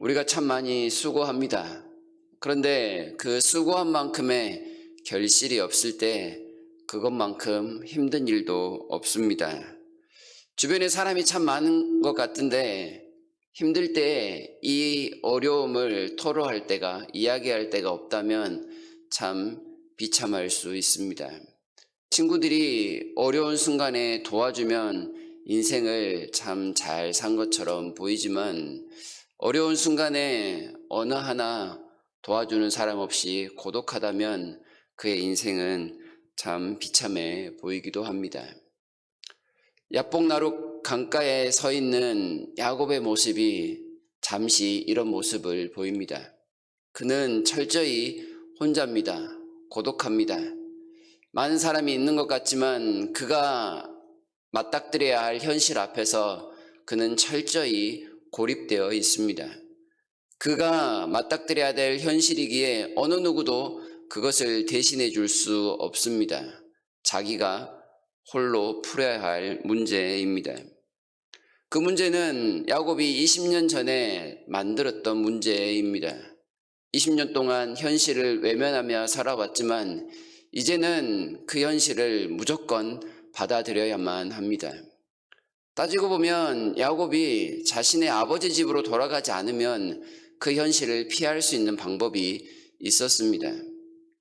우리가 참 많이 수고합니다. 그런데 그 수고한 만큼의 결실이 없을 때 그것만큼 힘든 일도 없습니다. 주변에 사람이 참 많은 것 같은데 힘들 때 이 어려움을 토로할 때가, 이야기할 때가 없다면 참 비참할 수 있습니다. 친구들이 어려운 순간에 도와주면 인생을 참 잘 산 것처럼 보이지만 어려운 순간에 어느 하나 도와주는 사람 없이 고독하다면 그의 인생은 참 비참해 보이기도 합니다. 야복나루 강가에 서 있는 야곱의 모습이 잠시 이런 모습을 보입니다. 그는 철저히 혼자입니다. 고독합니다. 많은 사람이 있는 것 같지만 그가 맞닥뜨려야 할 현실 앞에서 그는 철저히 고립되어 있습니다. 그가 맞닥뜨려야 될 현실이기에 어느 누구도 그것을 대신해 줄 수 없습니다. 자기가 홀로 풀어야 할 문제입니다. 그 문제는 야곱이 20년 전에 만들었던 문제입니다. 20년 동안 현실을 외면하며 살아왔지만 이제는 그 현실을 무조건 받아들여야만 합니다. 따지고 보면 야곱이 자신의 아버지 집으로 돌아가지 않으면 그 현실을 피할 수 있는 방법이 있었습니다.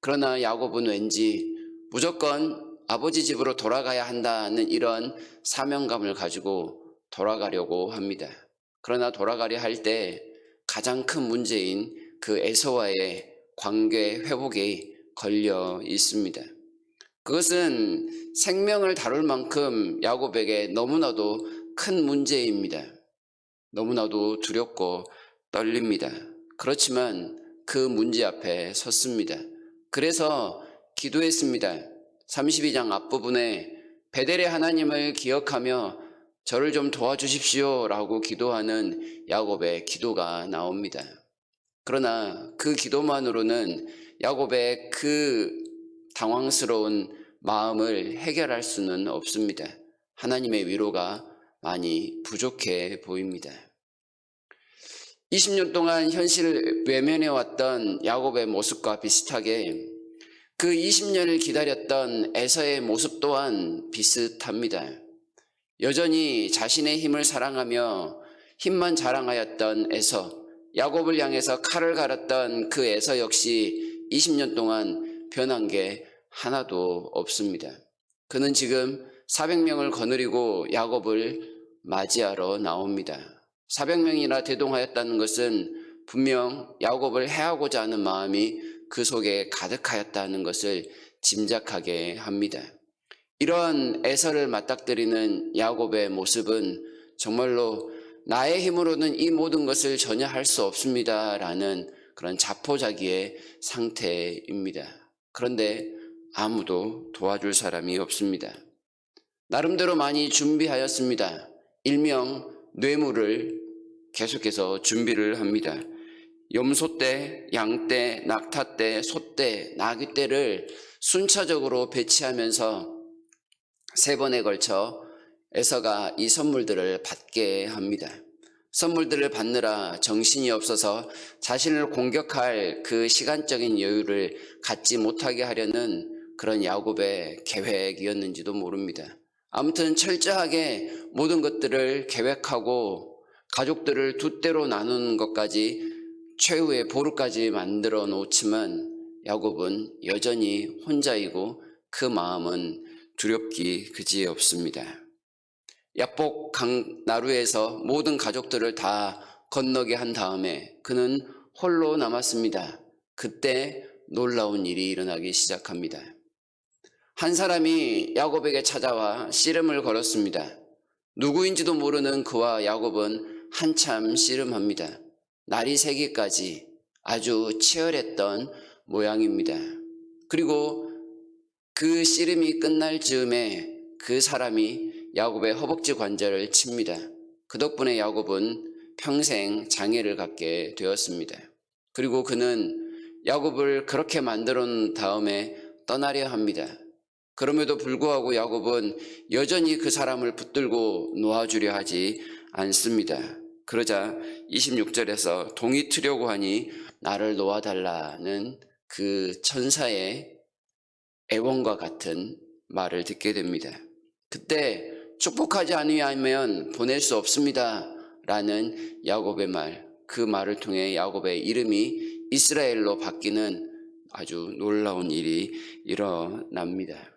그러나 야곱은 왠지 무조건 아버지 집으로 돌아가야 한다는 이런 사명감을 가지고 돌아가려고 합니다. 그러나 돌아가려 할 때 가장 큰 문제인 그 에서와의 관계 회복에 걸려 있습니다. 그것은 생명을 다룰 만큼 야곱에게 너무나도 큰 문제입니다. 너무나도 두렵고 떨립니다. 그렇지만 그 문제 앞에 섰습니다. 그래서 기도했습니다. 32장 앞부분에 베델의 하나님을 기억하며 저를 좀 도와주십시오 라고 기도하는 야곱의 기도가 나옵니다. 그러나 그 기도만으로는 야곱의 그 당황스러운 마음을 해결할 수는 없습니다. 하나님의 위로가 많이 부족해 보입니다. 20년 동안 현실을 외면해왔던 야곱의 모습과 비슷하게 그 20년을 기다렸던 에서의 모습 또한 비슷합니다. 여전히 자신의 힘을 사랑하며 힘만 자랑하였던 에서, 야곱을 향해서 칼을 갈았던 그 에서 역시 20년 동안 변한 게 하나도 없습니다. 그는 지금 400명을 거느리고 야곱을 맞이하러 나옵니다. 400명이나 대동하였다는 것은 분명 야곱을 해하고자 하는 마음이 그 속에 가득하였다는 것을 짐작하게 합니다. 이런 에서를 맞닥뜨리는 야곱의 모습은 정말로 나의 힘으로는 이 모든 것을 전혀 할 수 없습니다라는 그런 자포자기의 상태입니다. 그런데 아무도 도와줄 사람이 없습니다. 나름대로 많이 준비하였습니다. 일명 뇌물을 계속해서 준비를 합니다. 염소떼, 양떼, 낙타떼, 소떼, 나귀떼를 순차적으로 배치하면서 3번에 걸쳐 에서가 이 선물들을 받게 합니다. 선물들을 받느라 정신이 없어서 자신을 공격할 그 시간적인 여유를 갖지 못하게 하려는 그런 야곱의 계획이었는지도 모릅니다. 아무튼 철저하게 모든 것들을 계획하고 가족들을 두 대로 나누는 것까지 최후의 보루까지 만들어 놓지만 야곱은 여전히 혼자이고 그 마음은 두렵기 그지없습니다. 야복 나루에서 모든 가족들을 다 건너게 한 다음에 그는 홀로 남았습니다. 그때 놀라운 일이 일어나기 시작합니다. 한 사람이 야곱에게 찾아와 씨름을 걸었습니다. 누구인지도 모르는 그와 야곱은 한참 씨름합니다. 날이 새기까지 아주 치열했던 모양입니다. 그리고 그 씨름이 끝날 즈음에 그 사람이 야곱의 허벅지 관절을 칩니다. 그 덕분에 야곱은 평생 장애를 갖게 되었습니다. 그리고 그는 야곱을 그렇게 만들어 놓은 다음에 떠나려 합니다. 그럼에도 불구하고 야곱은 여전히 그 사람을 붙들고 놓아주려 하지 않습니다. 그러자 26절에서 동이 트려고 하니 나를 놓아달라는 그 천사의 애원과 같은 말을 듣게 됩니다. 그때 축복하지 않으면 보낼 수 없습니다 라는 야곱의 말, 그 말을 통해 야곱의 이름이 이스라엘로 바뀌는 아주 놀라운 일이 일어납니다.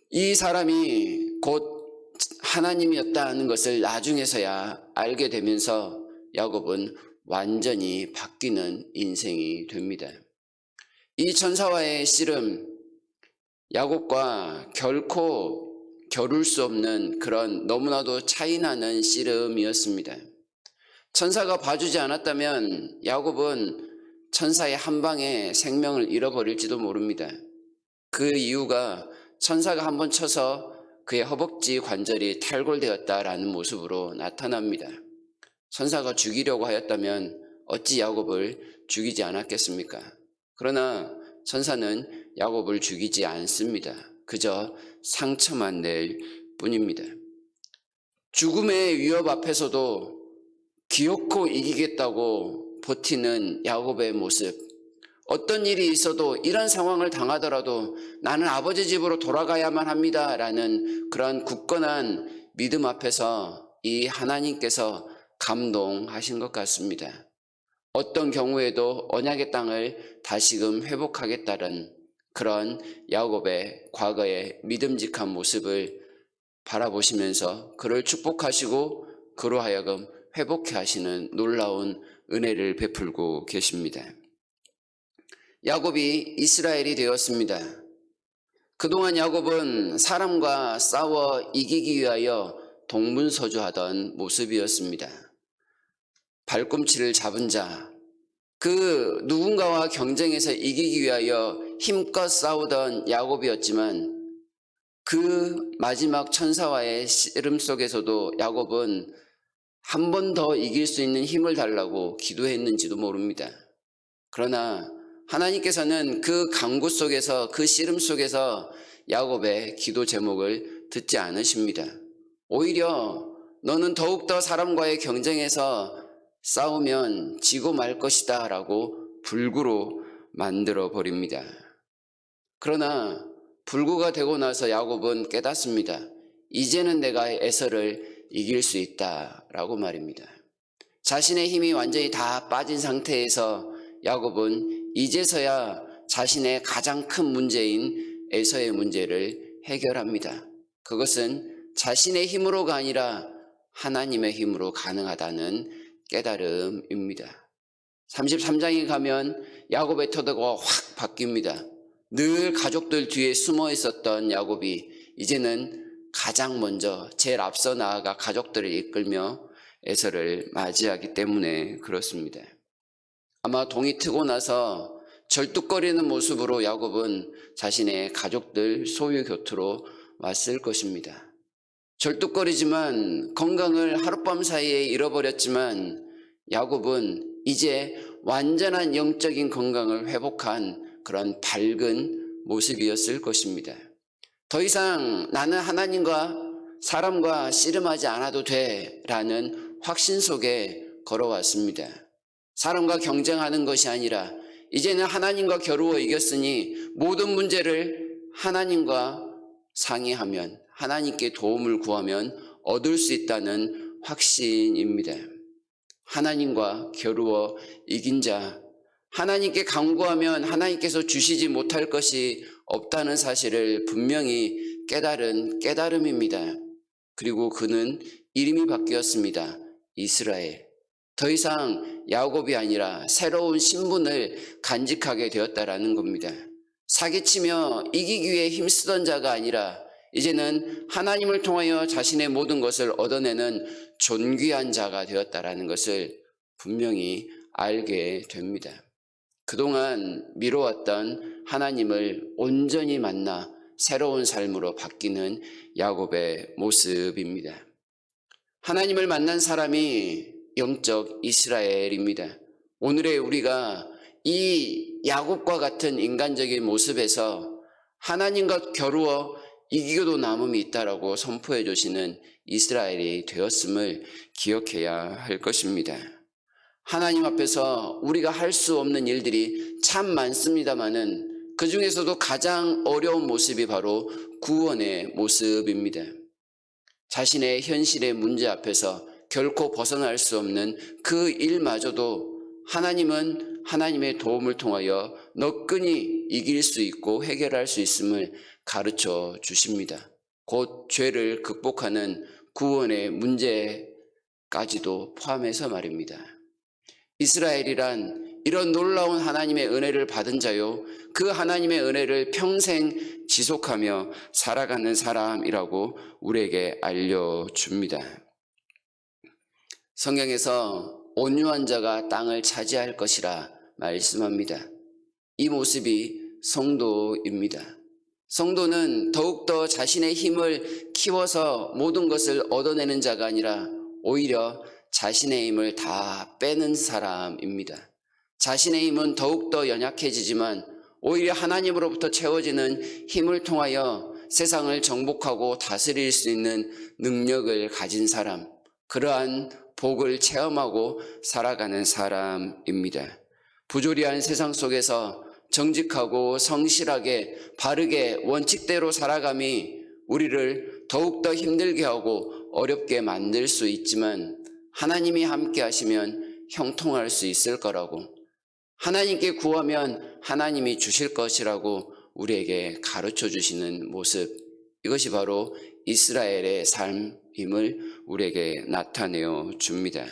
이 사람이 곧 하나님이었다는 것을 나중에서야 알게 되면서 야곱은 완전히 바뀌는 인생이 됩니다. 이 천사와의 씨름, 야곱과 결코 겨룰 수 없는 그런 너무나도 차이나는 씨름이었습니다. 천사가 봐주지 않았다면 야곱은 천사의 한 방에 생명을 잃어버릴지도 모릅니다. 그 이유가 천사가 한번 쳐서 그의 허벅지 관절이 탈골되었다라는 모습으로 나타납니다. 천사가 죽이려고 하였다면 어찌 야곱을 죽이지 않았겠습니까? 그러나 천사는 야곱을 죽이지 않습니다. 그저 상처만 낼 뿐입니다. 죽음의 위협 앞에서도 기어코 이기겠다고 버티는 야곱의 모습, 어떤 일이 있어도 이런 상황을 당하더라도 나는 아버지 집으로 돌아가야만 합니다 라는 그런 굳건한 믿음 앞에서 이 하나님께서 감동하신 것 같습니다. 어떤 경우에도 언약의 땅을 다시금 회복하겠다는 그런 야곱의 과거의 믿음직한 모습을 바라보시면서 그를 축복하시고 그로 하여금 회복해 하시는 놀라운 은혜를 베풀고 계십니다. 야곱이 이스라엘이 되었습니다. 그동안 야곱은 사람과 싸워 이기기 위하여 동분서주하던 모습이었습니다. 발꿈치를 잡은 자, 그 누군가와 경쟁해서 이기기 위하여 힘껏 싸우던 야곱이었지만 그 마지막 천사와의 씨름 속에서도 야곱은 한 번 더 이길 수 있는 힘을 달라고 기도했는지도 모릅니다. 그러나 하나님께서는 그 강구 속에서, 그 씨름 속에서 야곱의 기도 제목을 듣지 않으십니다. 오히려 너는 더욱더 사람과의 경쟁에서 싸우면 지고 말 것이다 라고 불구로 만들어 버립니다. 그러나 불구가 되고 나서 야곱은 깨닫습니다. 이제는 내가 에서를 이길 수 있다 라고 말입니다. 자신의 힘이 완전히 다 빠진 상태에서 야곱은 이제서야 자신의 가장 큰 문제인 에서의 문제를 해결합니다. 그것은 자신의 힘으로가 아니라 하나님의 힘으로 가능하다는 깨달음입니다. 33장에 가면 야곱의 태도가 확 바뀝니다. 늘 가족들 뒤에 숨어 있었던 야곱이 이제는 가장 먼저 제일 앞서 나아가 가족들을 이끌며 에서를 맞이하기 때문에 그렇습니다. 아마 동이 트고 나서 절뚝거리는 모습으로 야곱은 자신의 가족들 소유 곁으로 왔을 것입니다. 절뚝거리지만 건강을 하룻밤 사이에 잃어버렸지만 야곱은 이제 완전한 영적인 건강을 회복한 그런 밝은 모습이었을 것입니다. 더 이상 나는 하나님과 사람과 씨름하지 않아도 돼 라는 확신 속에 걸어왔습니다. 사람과 경쟁하는 것이 아니라 이제는 하나님과 겨루어 이겼으니 모든 문제를 하나님과 상의하면, 하나님께 도움을 구하면 얻을 수 있다는 확신입니다. 하나님과 겨루어 이긴 자, 하나님께 간구하면 하나님께서 주시지 못할 것이 없다는 사실을 분명히 깨달은 깨달음입니다. 그리고 그는 이름이 바뀌었습니다. 이스라엘. 더 이상 야곱이 아니라 새로운 신분을 간직하게 되었다라는 겁니다. 사기치며 이기기 위해 힘쓰던 자가 아니라 이제는 하나님을 통하여 자신의 모든 것을 얻어내는 존귀한 자가 되었다라는 것을 분명히 알게 됩니다. 그동안 미뤄왔던 하나님을 온전히 만나 새로운 삶으로 바뀌는 야곱의 모습입니다. 하나님을 만난 사람이 영적 이스라엘입니다. 오늘의 우리가 이 야곱과 같은 인간적인 모습에서 하나님과 겨루어 이기고도 남음이 있다라고 선포해 주시는 이스라엘이 되었음을 기억해야 할 것입니다. 하나님 앞에서 우리가 할 수 없는 일들이 참 많습니다마는 그 중에서도 가장 어려운 모습이 바로 구원의 모습입니다. 자신의 현실의 문제 앞에서 결코 벗어날 수 없는 그 일마저도 하나님은 하나님의 도움을 통하여 너끈히 이길 수 있고 해결할 수 있음을 가르쳐 주십니다. 곧 죄를 극복하는 구원의 문제까지도 포함해서 말입니다. 이스라엘이란 이런 놀라운 하나님의 은혜를 받은 자요, 그 하나님의 은혜를 평생 지속하며 살아가는 사람이라고 우리에게 알려줍니다. 성경에서 온유한 자가 땅을 차지할 것이라 말씀합니다. 이 모습이 성도입니다. 성도는 더욱더 자신의 힘을 키워서 모든 것을 얻어내는 자가 아니라 오히려 자신의 힘을 다 빼는 사람입니다. 자신의 힘은 더욱더 연약해지지만 오히려 하나님으로부터 채워지는 힘을 통하여 세상을 정복하고 다스릴 수 있는 능력을 가진 사람, 그러한 복을 체험하고 살아가는 사람입니다. 부조리한 세상 속에서 정직하고 성실하게 바르게 원칙대로 살아감이 우리를 더욱더 힘들게 하고 어렵게 만들 수 있지만 하나님이 함께 하시면 형통할 수 있을 거라고, 하나님께 구하면 하나님이 주실 것이라고 우리에게 가르쳐 주시는 모습, 이것이 바로 이스라엘의 삶임을 우리에게 나타내어 줍니다.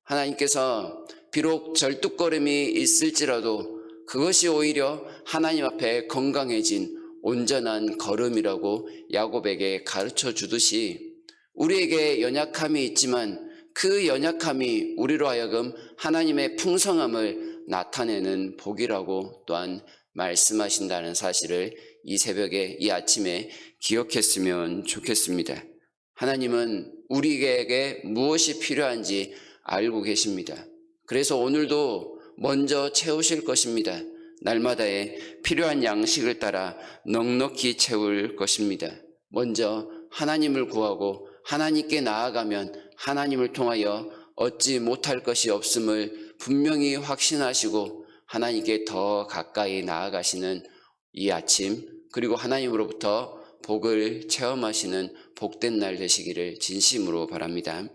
하나님께서 비록 절뚝거림이 있을지라도 그것이 오히려 하나님 앞에 건강해진 온전한 걸음이라고 야곱에게 가르쳐 주듯이 우리에게 연약함이 있지만 그 연약함이 우리로 하여금 하나님의 풍성함을 나타내는 복이라고 또한 말씀하신다는 사실을 이 새벽에, 이 아침에 기억했으면 좋겠습니다. 하나님은 우리에게 무엇이 필요한지 알고 계십니다. 그래서 오늘도 먼저 채우실 것입니다. 날마다의 필요한 양식을 따라 넉넉히 채울 것입니다. 먼저 하나님을 구하고 하나님께 나아가면 하나님을 통하여 얻지 못할 것이 없음을 분명히 확신하시고 하나님께 더 가까이 나아가시는 이 아침, 그리고 하나님으로부터 복을 체험하시는 복된 날 되시기를 진심으로 바랍니다.